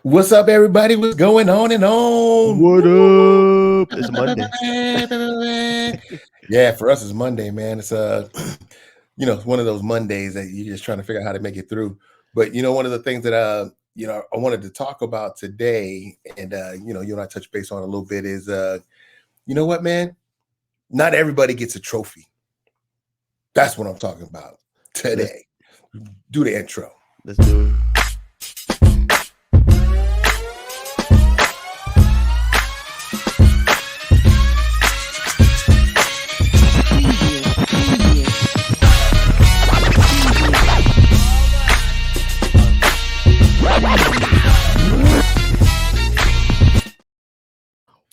What's up, everybody? What's going on and on? What up? It's Monday. Yeah, for us it's Monday, man. It's it's one of those Mondays that you're just trying to figure out how to make it through. But one of the things that I wanted to talk about today, and you and I touch base on a little bit is you know what, man? Not everybody gets a trophy. That's what I'm talking about Let's today. Do the intro. let's do it.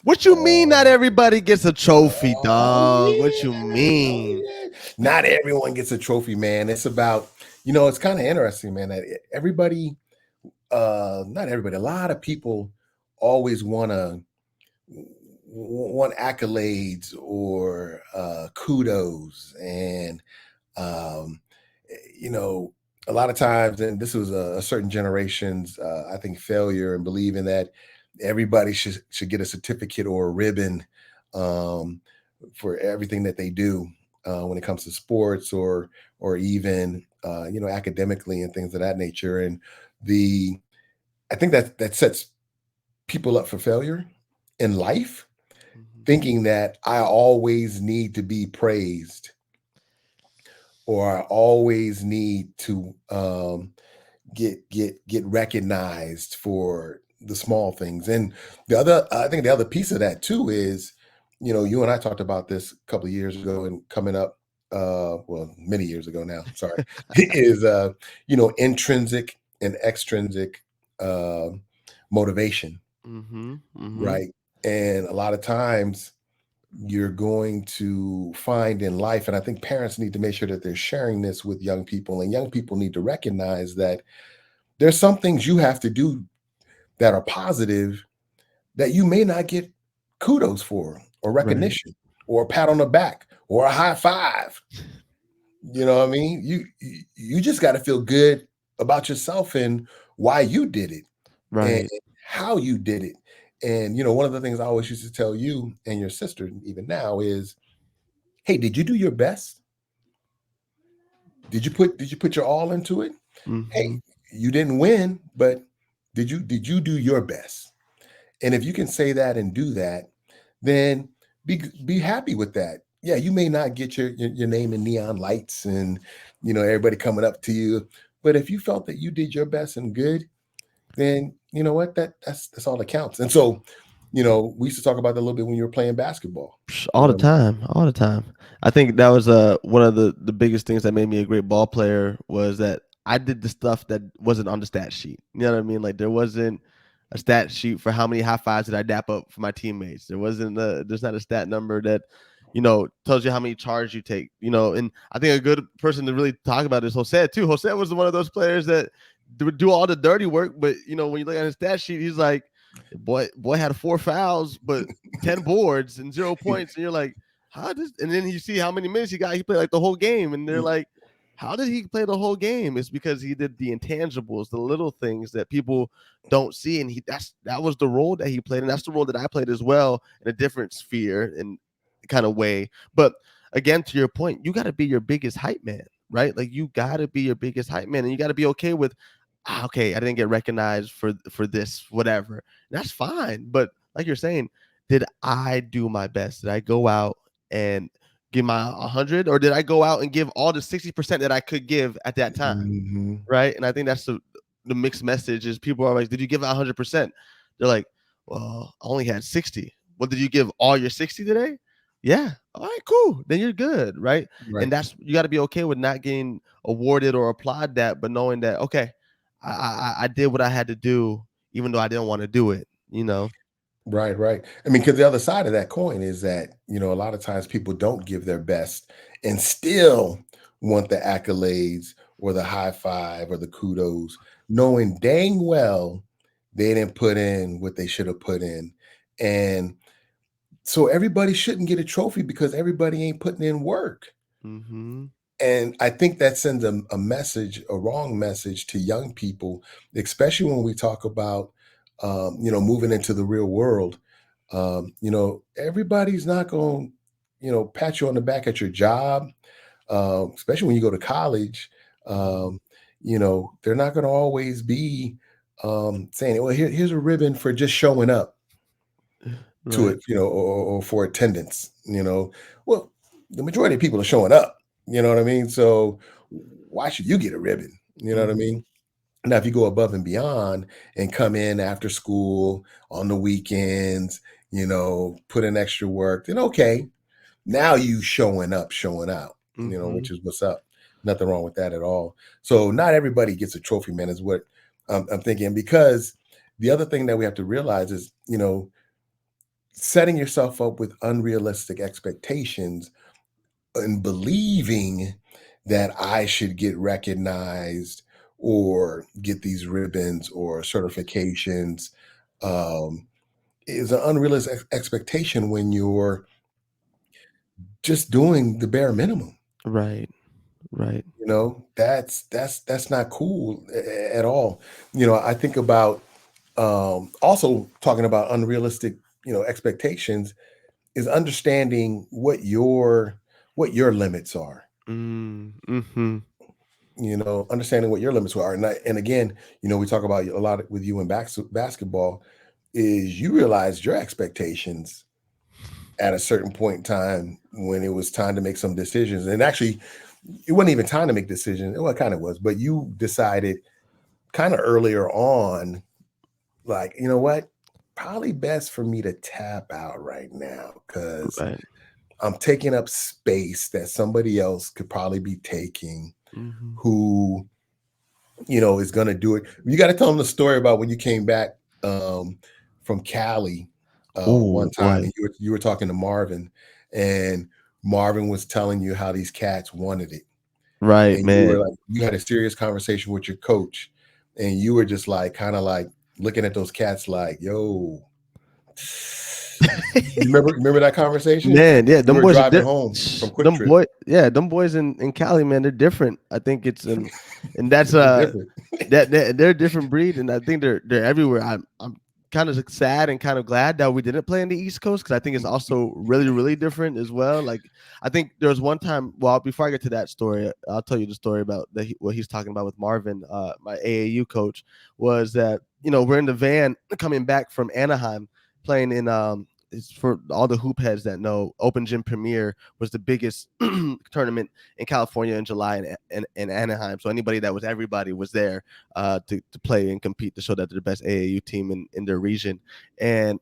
What you mean not everybody gets a trophy, dog? What you mean? Not everyone gets a trophy, man. It's about, it's kind of interesting, man, that everybody, not everybody, a lot of people always want accolades or kudos. And, um, a lot of times, and this was a certain generation's, I think, failure and believing that everybody should get a certificate or a ribbon um, for everything that they do when it comes to sports or even academically and things of that nature. And the I think that sets people up for failure in life, Mhm. thinking that I always need to be praised or I always need to get recognized for the small things. And I think the other piece of that too is, you and I talked about this a couple of years ago and coming up, well, many years ago now, sorry, is intrinsic and extrinsic uh, motivation, Mhm. Mhm. right? And a lot of times you're going to find in life, and I think parents need to make sure that they're sharing this with young people, and young people need to recognize that there's some things you have to do that are positive that you may not get kudos for or Right. recognition or a pat on the back or a high five. You know what I mean? You just got to feel good about yourself and why you did it and Right. how you did it. And one of the things I always used to tell you and your sister even now is, hey, did you do your best? Did you put your all into it? Hey, Mhm. you didn't win, but did you do your best? And if you can say that and do that, then be happy with that. Yeah, you may not get your name in neon lights and everybody coming up to you, but if you felt that you did your best and good, then you know what that's all that counts. And so, we used to talk about that a little bit when you were playing basketball. All the time, all the time. I think that was one of the biggest things that made me a great ball player was that I did the stuff that wasn't on the stat sheet. You know what I mean? Like there wasn't a stat sheet for how many high fives did I dap up for my teammates. There's not a stat number that tells you how many charges you take. And I think a good person to really talk about is Jose too. Jose was one of those players that would do all the dirty work, but when you look at his stat sheet, he's like, boy had 4 fouls, but 10 boards and 0 points. And you're like, how does, and then you see how many minutes he got. He played like the whole game. And they're like, how did he play the whole game? It's because he did the intangibles, the little things that people don't see. And that was the role that he played. And that's the role that I played as well in a different sphere and kind of way. But again, to your point, you got to be your biggest hype man, right? Like you got to be your biggest hype man and you got to be okay with, okay, I didn't get recognized for this, whatever. That's fine. But like you're saying, did I do my best? Did I go out and give my 100, or did I go out and give all the 60% that I could give at that time? Mhm. Right. And I think that's the mixed message is people are like, did you give it 100%? They're like, well, I only had 60. Well, did you give all your 60 today? Yeah. All right, cool. Then you're good. Right. And Right. that's, you got to be okay with not getting awarded or applaud that, but knowing that, okay, I did what I had to do, even though I didn't want to do it, you know? Right, right. I mean, because the other side of that coin is that, a lot of times people don't give their best and still want the accolades or the high five or the kudos, knowing dang well they didn't put in what they should have put in. And so everybody shouldn't get a trophy because everybody ain't putting in work. Mhm. And I think that sends a message, a wrong message to young people, especially when we talk about moving into the real world, everybody's not going to, pat you on the back at your job, especially when you go to college. Um, they're not going to always be saying, well, here's a ribbon for just showing up to Right. it, or for attendance, Well, the majority of people are showing up, you know what I mean? So why should you get a ribbon? You know what I Mhm. mean? Now, if you go above and beyond and come in after school on the weekends, put in extra work, then okay, now you showing out, which Mhm. is what's up. Nothing wrong with that at all. So not everybody gets a trophy, man, is what I'm thinking. Because the other thing that we have to realize is, setting yourself up with unrealistic expectations and believing that I should get recognized or get these ribbons or certifications um, is an unrealistic expectation when you're just doing the bare minimum. Right. Right. That's not cool at all. I think about also talking about unrealistic, expectations is understanding what your limits are. Mhm. Understanding what your limits are, and again, we talk about a lot with you in basketball, is you realized your expectations at a certain point in time when it was time to make some decisions, and actually, it wasn't even time to make decisions. Well, it kind of was, but you decided kind of earlier on, like, you know what, probably best for me to tap out right now because Right. I'm taking up space that somebody else could probably be taking, Mhm. who is gonna do it. You gotta tell them the story about when you came back, from Cali, one Oh, time, right. and you were talking to Marvin, and Marvin was telling you how these cats wanted it, Right, and you were man. like you had a serious conversation with your coach, and you were just, like, kinda, like, looking at those cats like, "Yo." You remember that conversation? Man, yeah, We them were boys are driving home from Quick them Trip. boy yeah, them boys in Cali, man, they're different. I think it's and that's They're different. that they're a different breed, and I think they're everywhere. I'm kind of sad and kind of glad that we didn't play in the East Coast because I think it's also really really different as well. Like I think there was one time. Well, before I get to that story, I'll tell you the story about what he's talking about with Marvin, my AAU coach, was that we're in the van coming back from Anaheim playing in it's for all the hoop heads that know. Open Gym Premier was the biggest tournament in California in July in Anaheim. So anybody that was everybody was there to play and compete to show that they're the best AAU team in their region. And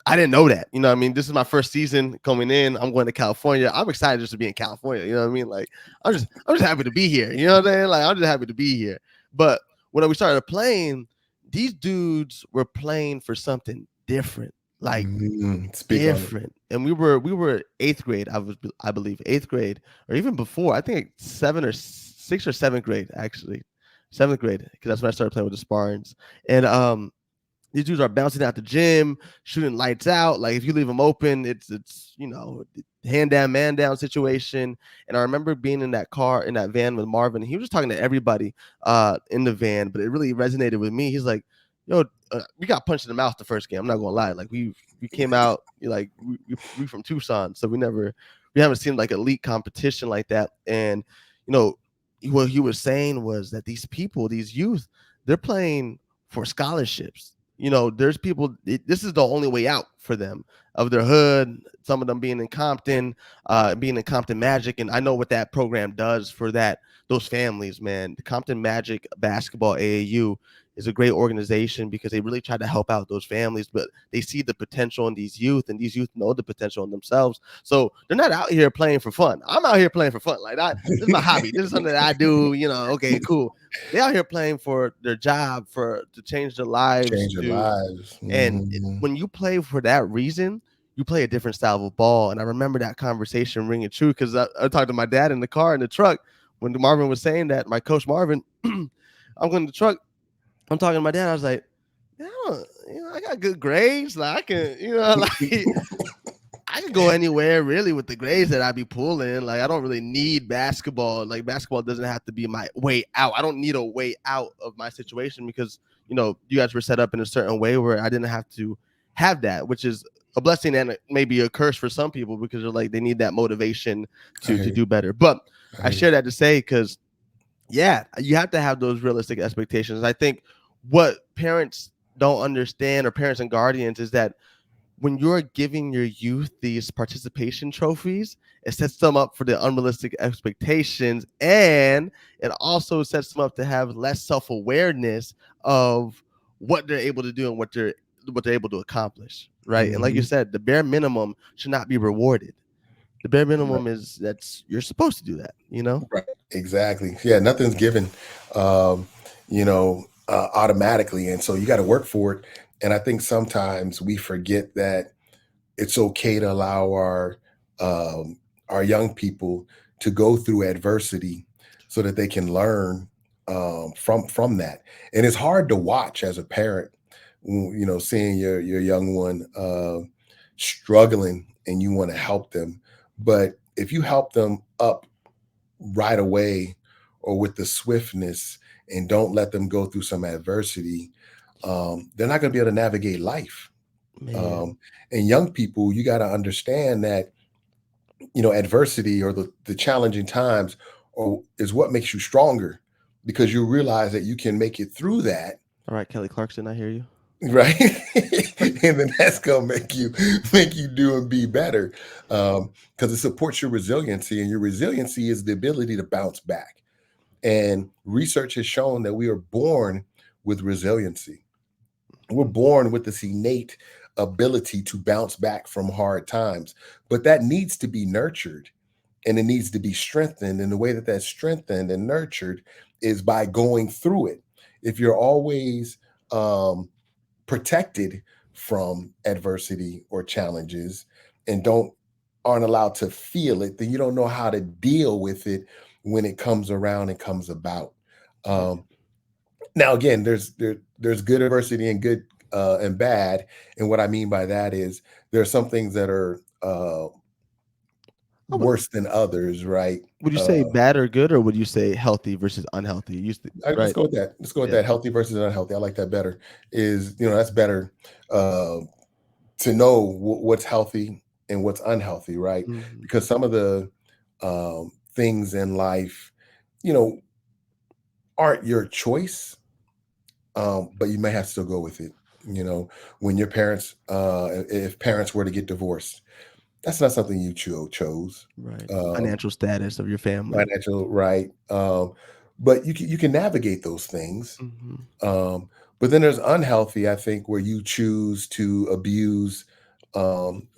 I didn't know that. You know what I mean? This is my first season coming in. I'm going to California. I'm excited just to be in California. You know what I mean? Like I'm just happy to be here. You know what I'm saying? Like I'm just happy to be here. But when we started playing, these dudes were playing for something different. Like Speak on it. different. And we were eighth grade, I believe, eighth grade, or even before. I think sixth or seventh grade, actually. Seventh grade, because that's when I started playing with the Spartans. And these dudes are bouncing out the gym, shooting lights out. Like if you leave them open, it's hand down, man down situation. And I remember being in that car, in that van with Marvin. He was just talking to everybody in the van, but it really resonated with me. He's like, "Yo, we got punched in the mouth the first game. I'm not gonna lie. Like we came out like we from Tucson, so we haven't seen like elite competition like that. And you know what he was saying was that these people, these youth, they're playing for scholarships. There's people. This is the only way out for them of their hood. Some of them being in Compton Magic, and I know what that program does for those families. Man, the Compton Magic Basketball AAU is a great organization because they really try to help out those families, but they see the potential in these youth, and these youth know the potential in themselves. So they're not out here playing for fun. I'm out here playing for fun. Like this is my hobby. This is something that I do. Okay, cool. They out here playing for their job, for to change their lives, Change your lives. when you play for that reason, you play a different style of ball. And I remember that conversation ringing true because I talked to my dad in the car in the truck when Marvin was saying that. My coach Marvin, I'm going in the truck. I'm talking to my dad. I was like, yeah, I got good grades. Like I can, like I could go anywhere really with the grades that I be pulling. Like I don't really need basketball. Like basketball doesn't have to be my way out. I don't need a way out of my situation because you guys were set up in a certain way where I didn't have to have that, which is a blessing and maybe a curse for some people because they're like they need that motivation I to hear to you. do better. But I I hear you. share that to say because yeah, you have to have those realistic expectations. I think what parents don't understand or parents and guardians is that when you're giving your youth these participation trophies, it sets them up for the unrealistic expectations and it also sets them up to have less self-awareness of what they're able to do and what they're able to accomplish, right? And like you Mhm. said, the bare minimum should not be rewarded. The bare Right. minimum is that's you're supposed to do that. Right. Exactly. Yeah, nothing's given, automatically, and so you got to work for it. And I think sometimes we forget that it's okay to allow our young people to go through adversity so that they can learn from that. And it's hard to watch as a parent, seeing your young one struggling and you want to help them. But if you help them up right away or with the swiftness and don't let them go through some adversity, they're not going to be able to navigate life. Man. um, and young people, you got to understand that adversity or the challenging times or is what makes you stronger, because you realize that you can make it through that, All right, Kelly Clarkson, I hear you. right? And then that's gonna make you do and be better, because it supports your resiliency, and your resiliency is the ability to bounce back. And research has shown that we are born with resiliency. We're born with this innate ability to bounce back from hard times, but that needs to be nurtured and it needs to be strengthened. And the way that that's strengthened and nurtured is by going through it. If you're always um, protected from adversity or challenges and don't aren't allowed to feel it, then you don't know how to deal with it when it comes around and comes about. Right. Um, Now, again, there's good adversity and good and bad, and what I mean by that is there are some things that are I would worse than others, right? would you say Uh, bad or good, or would you say healthy versus unhealthy? let's Right. go with that. Let's go with Yeah. that. Healthy versus unhealthy. I like that better. That's better uh, to know what's healthy and what's unhealthy, right? Mhm. Because some of the things in life, you know, aren't your choice, but you may have to still go with it. You know, when your parents, if parents were to get divorced, that's not something you chose. Right. Um, Financial status of your family. Financial, right? But you can navigate those things. Mhm. Um, but then there's unhealthy, I think, where you choose to abuse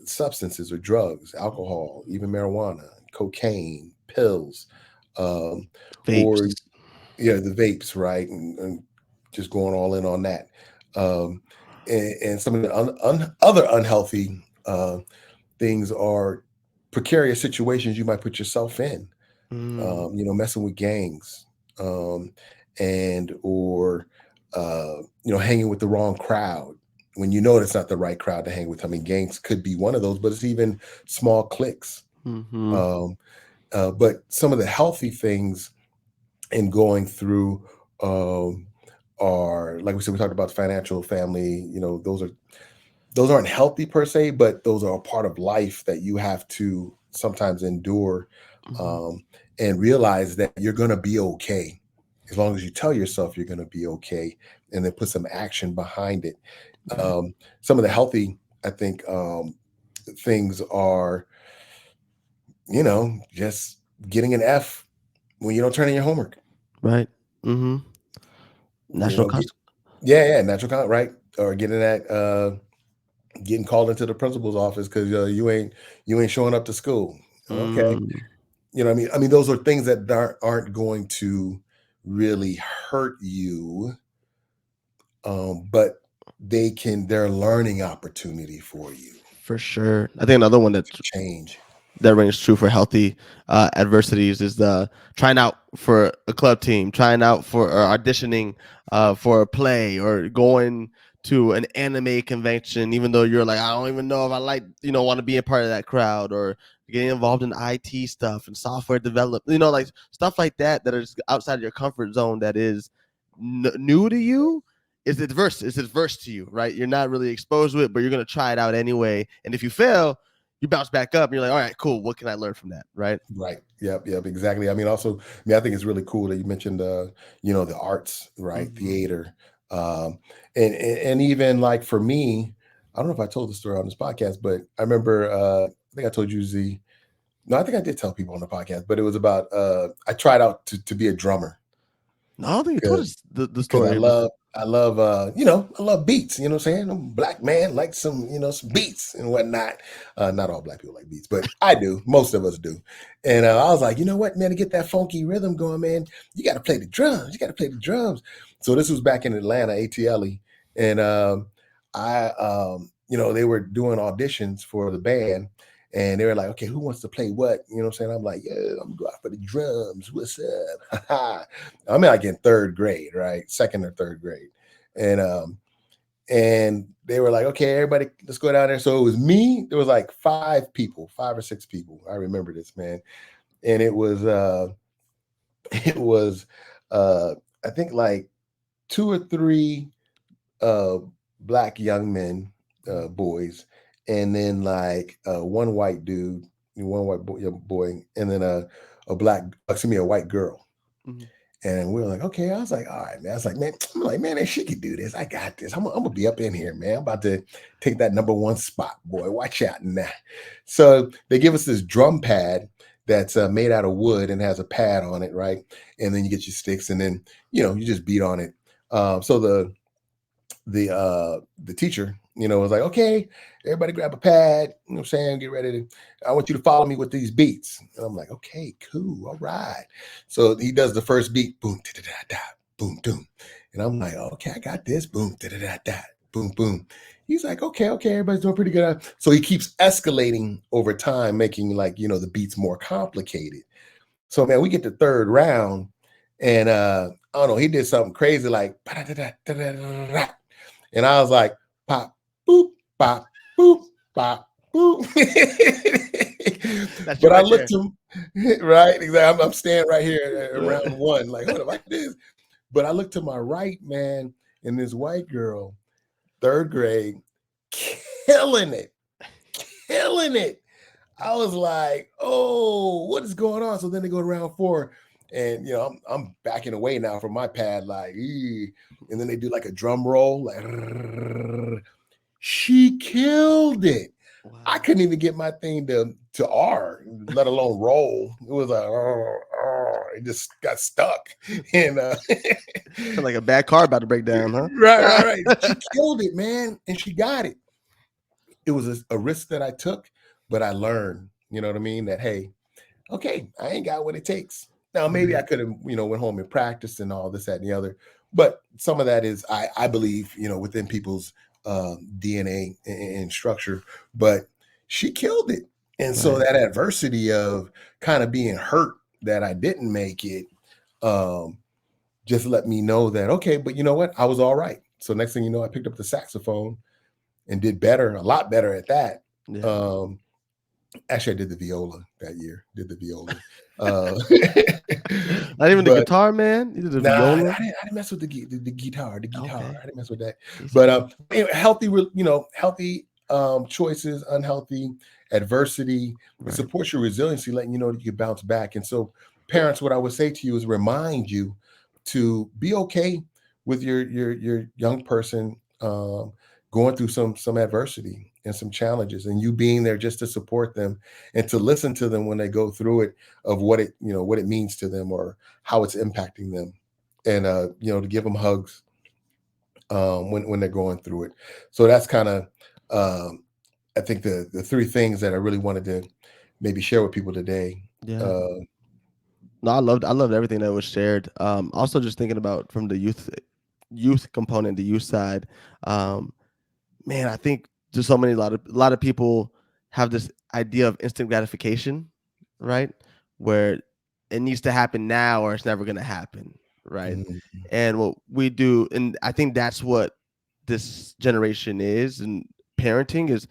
substances or drugs, alcohol, even marijuana, cocaine, pills, um, or Vapes. yeah, the vapes, right? And just going all in on that. Um, and some of the other unhealthy things are precarious situations you might put yourself in, Mm. messing with gangs, um, and or hanging with the wrong crowd when you know that's not the right crowd to hang with. I mean, gangs could be one of those, but it's even small cliques. Mhm. Um, but some of the healthy things in going through um, are, like we said, we talked about financial, family. Those aren't healthy per se, but those are a part of life that you have to sometimes endure, Mhm. um, and realize that you're going to be okay as long as you tell yourself you're going to be okay, and then put some action behind it. Right. Some of the healthy, I think, things are, just getting an F when you don't turn in your homework. Right. Mhm. You National know, cons yeah, yeah, natural right, or getting called into the principal's office because you ain't showing up to school. Okay, Mm. I mean, those are things that aren't going to really hurt you, but they're a learning opportunity for you For sure. I think another one to that change. rings true for healthy adversities is the trying out for a club team, trying out for or auditioning for a play, or going to an anime convention, even though you're like, I don't even know if I like, want to be a part of that crowd, or getting involved in IT stuff and software development, like stuff like that that is outside of your comfort zone, that is new to you. It's adverse to you, right? You're not really exposed to it, but you're going to try it out anyway. And if you fail, you bounce back up and you're like, all right, cool. What can I learn from that? Right. Right. Yep. Yep. Exactly. I mean, also, I mean, I think it's really cool that you mentioned, the arts, right? Hmm. Theater, um, and even like for me, I don't know if I told the story on this podcast, but I remember, I think I told you Z. No, I think I did tell people on the podcast, but it was about, I tried out to be a drummer No, I don't think you told us the because story before. I love beats, you know what I'm saying? I'm a black man, like some beats and whatnot. Not all black people like beats, but I do. Most of us do. And I was like, you know what, man, to get that funky rhythm going, man, you got to play the drums. You got to play the drums. So this was back in Atlanta, ATLE. And they were doing auditions for the band. And they were like, okay, who wants to play what? You know what I'm saying? I'm like, yeah, I'm gonna go out for the drums. What's up? I'm like in third grade, right? Second or third grade. And they were like, okay, everybody, let's go down there. So it was me. There was like five or six people. I remember this, man. And it was it was uh I think like two or three uh black young men, boys, and then like one white dude, one white boy, and then a white girl. Mhm. And we were like, okay. I was like, all right, man. I was like, man, I'm like, man, she could do this. I got this. I'm gonna be up in here, man. I'm about to take that number one spot, boy. Watch out now. So they give us this drum pad that's made out of wood and has a pad on it, right? And then you get your sticks, and then you just beat on it. So the teacher, was like, okay, everybody grab a pad, you know what I'm saying, get ready to, I want you to follow me with these beats. And I'm like, okay, cool, all right. So he does the first beat, boom, da da da da, boom, boom. And I'm like, okay, I got this, boom, da da da da, boom, boom. He's like, okay, everybody's doing pretty good. So he keeps escalating over time, making like, the beats more complicated. So man, we get to third round, and I don't know, he did something crazy like and I was like, pop, boop, pop, boop, pop, boop. That's you But I right looked there. to right, exactly. I'm standing right here at round one, like, hold up, I this. But I looked to my right, man, and this white girl, third grade, killing it, killing it. I was like, oh, what is going on? So then they go to round four, and I'm backing away now from my pad, like, "Ee." And then they do like a drum roll, like she killed it. I Wow. couldn't even get my thing to R, let alone roll. It was like, it just got stuck. And Sound like a bad car about to break down, right. huh? She killed it, man, and she got it. It was a risk that I took, but I learned. You know what I mean? That hey, okay, I ain't got what it takes. Now maybe I Mhm. could have, went home and practiced and all this, that, and the other. But some of that is, I believe, within people's DNA and structure. But she killed it, and so Right. that adversity of kind of being hurt that I didn't make it, um, just let me know that okay, but you know what, I was all right. So next thing you know, I picked up the saxophone and did better, a lot better at that. Yeah. Um, Actually, I did the viola that year. Did the viola, uh, Not even the but guitar, man. You did the nah, I viola. didn't. I didn't mess with the guitar. The guitar. Okay. I didn't mess with that. Decent. But healthy, healthy choices, unhealthy adversity. It Right. supports your resiliency, letting you know that you can bounce back. And so, parents, what I would say to you is remind you to be okay with your young person going through some adversity and some challenges, and you being there just to support them and to listen to them when they go through it, of what it means to them or how it's impacting them, and to give them hugs when they're going through it. So that's kind of um, I think the three things that I really wanted to maybe share with people today. Yeah. Uh, No, I loved everything that was shared. Also just thinking about from the youth component, the youth side. Um, Man, I think there's a lot of people have this idea of instant gratification, right? Where it needs to happen now or it's never gonna happen, right? mm, And what we do, and I think that's what this generation is and parenting is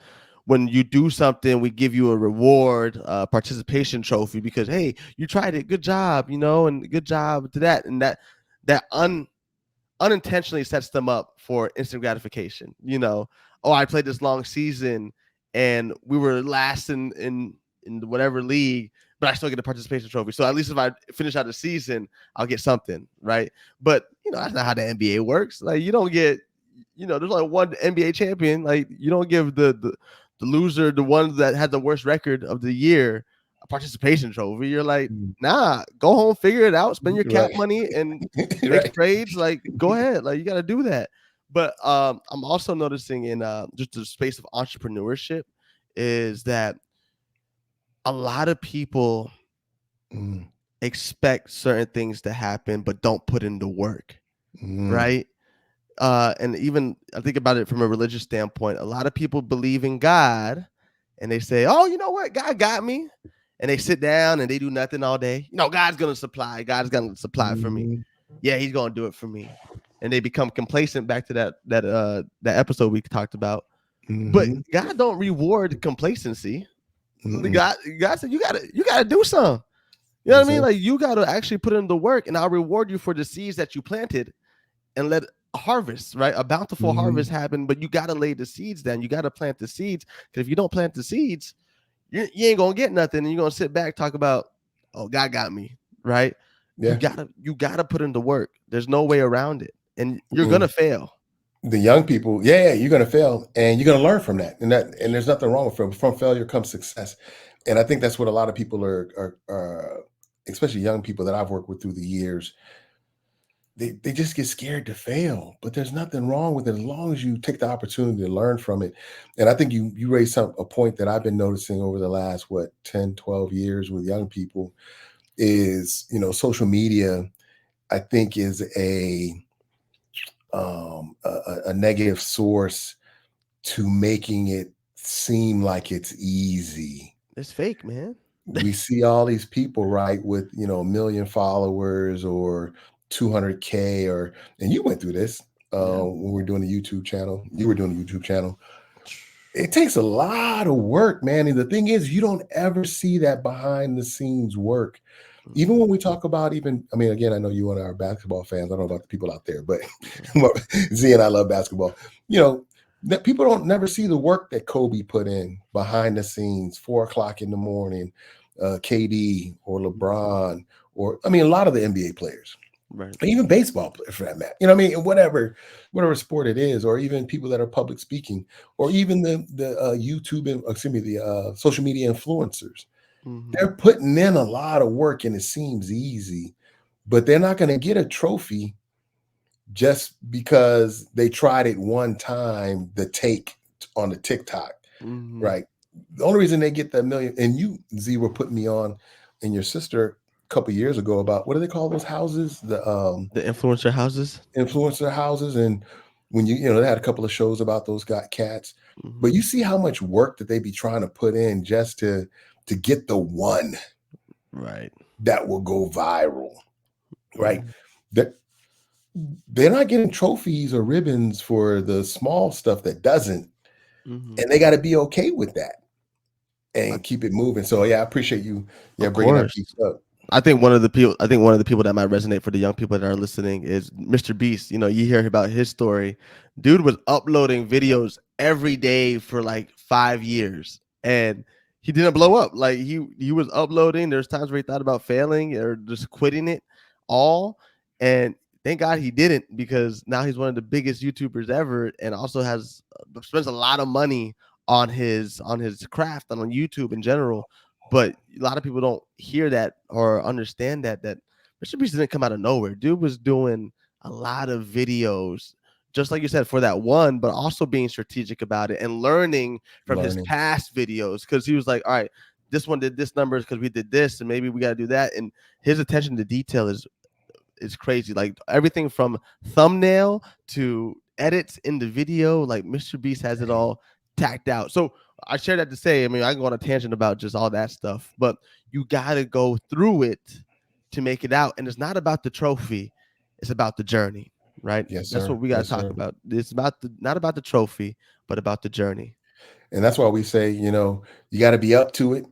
when you do something, we give you a reward, participation trophy because hey, you tried it, good job, and good job to that, and that unintentionally sets them up for instant gratification. Oh, I played this long season and we were last in whatever league, but I still get a participation trophy. So at least if I finish out the season, I'll get something, right? But that's not how the NBA works. Like you don't get, there's only one NBA champion. Like you don't give the loser, the one that had the worst record of the year, a participation trophy. You're like, Mm. nah, go home, figure it out, spend your cap Right. money, and make Right. trades. Like, go ahead. Like, you got to do that. But I'm also noticing in just the space of entrepreneurship is that a lot of people Mm, expect certain things to happen, but don't put in the work, mm, right? And even I think about it from a religious standpoint. A lot of people believe in God, and they say, "Oh, you know what? God got me," and they sit down and they do nothing all day. God's gonna supply. God's gonna supply for me. mhm, Yeah, He's gonna do it for me, and they become complacent. Back to that episode we talked about. But mhm, God don't reward complacency. The mm-mm. God said you gotta do something. You know what Yes, I mean? sir. Like you gotta actually put in the work, and I'll reward you for the seeds that you planted and let a harvest, right? A bountiful harvest Mhm, happen, but you got to lay the seeds down. You got to plant the seeds. Because if you don't plant the seeds, you ain't gonna get nothing, and you're gonna sit back talk about, oh, God got me, right? You yeah. gotta you gotta put in the work. There's no way around it, and you're gonna Mm. fail. The young people, yeah, you're gonna fail, and you're gonna learn from that, and there's nothing wrong with failure. From failure comes success, and I think that's what a lot of people are especially young people that I've worked with through the years. They just get scared to fail, but there's nothing wrong with it as long as you take the opportunity to learn from it. And I think you raised a point that I've been noticing over the last 10, 12 years with young people is social media. I think is a negative source to making it seem like it's easy. It's fake, man. We see all these people, right, with, a million followers or 200K and you went through this Yeah. when we were doing the YouTube channel. You were doing the YouTube channel. It takes a lot of work, man. And the thing is, you don't ever see that behind the scenes work. Even Mhm. when we talk about I mean, again, I know you and I are basketball fans. I don't know about the people out there, but Yeah. Z and I love basketball. You know, that people don't never see the work that Kobe put in behind the scenes, 4 o'clock in the morning, KD or LeBron, or I mean, a lot of the NBA players, Right. even baseball players for that matter. You know what I mean? Whatever sport it is, or even people that are public speaking, or even the YouTube and excuse me, the social media influencers. Hmm. They're putting in a lot of work and it seems easy, but they're not going to get a trophy just because they tried it one time, the take on the TikTok, Hmm. right? The only reason they get that million, and you, Z, were putting me on and your sister a couple years ago about what do they call those houses? The The influencer houses. influencer houses. And when they had a couple of shows about those got cats, but Hmm. you see how much work that they be trying to put in just to get the one Right. that will go viral, right? Hmm. That they're not getting trophies or ribbons for the small stuff that doesn't, Hmm. and they got to be okay with that and keep it moving. So yeah, I appreciate you, yeah, Of bringing that course. piece up. I think one of the people that might resonate for the young people that are listening is Mr. Beast. You hear about his story. Dude was uploading videos every day for like 5 years, and he didn't blow up. Like he was uploading. There's times where he thought about failing or just quitting it all, and thank God he didn't because now he's one of the biggest YouTubers ever, and also has spends a lot of money on his craft and on YouTube in general. But a lot of people don't hear that or understand that Mr. Beast didn't come out of nowhere. Dude was doing a lot of videos, just like you said, for that one, but also being strategic about it and learning from his Learning, past videos because he was like, all right, this one did this numbers because we did this, and maybe we got to do that. And his attention to detail is crazy. Like everything from thumbnail to edits in the video, like Mr. Beast has it all tacked out. So I share that to say, I mean, I can go on a tangent about just all that stuff, but you got to go through it to make it out. And it's not about the trophy, it's about the journey. right? Yes, That's what sir. we got to Yes, talk sir. about. It's about not about the trophy, but about the journey. And that's why we say, you got to be up to it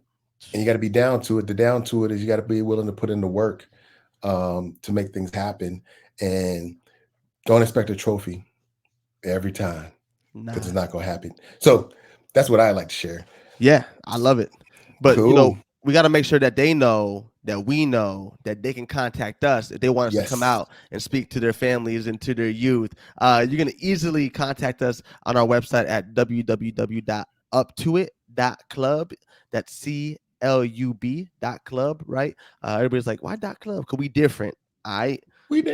and you got to be down to it. The down to it is you got to be willing to put in the work to make things happen. And don't expect a trophy every time because Nah. it's not going to happen. So that's what I like to share. Yeah, I love it. But Cool. we got to make sure that they know that we know that they can contact us if they want us to come Yes. out and speak to their families and to their youth. You can easily contact us on our website at www.uptoit.club. That's CLUB.club, right? Everybody's like, why dot club? Because we different. I We we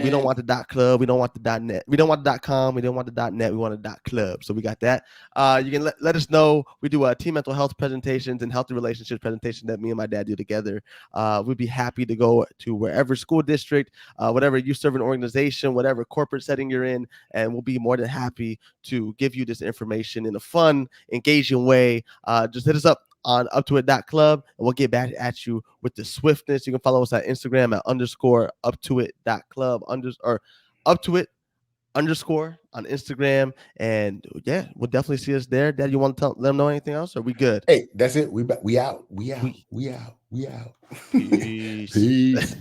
don't want different. the dot club. We don't want the dot net. We don't want the dot com. We don't want the dot net. We want the dot club. So we got that. You can let us know. We do team mental health presentations and healthy relationships presentation that me and my dad do together. We'd be happy to go to wherever school district, whatever you serve an organization, whatever corporate setting you're in, and we'll be more than happy to give you this information in a fun, engaging way. Just hit us up on uptoit.club and we'll get back at you with the swiftness. You can follow us on Instagram at _uptoit.club or uptoit underscore on Instagram. And yeah, we'll definitely see us there. Dad, you want to let them know anything else? Or are we good? Hey, that's it. We out. We out. We We out. We out. peace. Peace.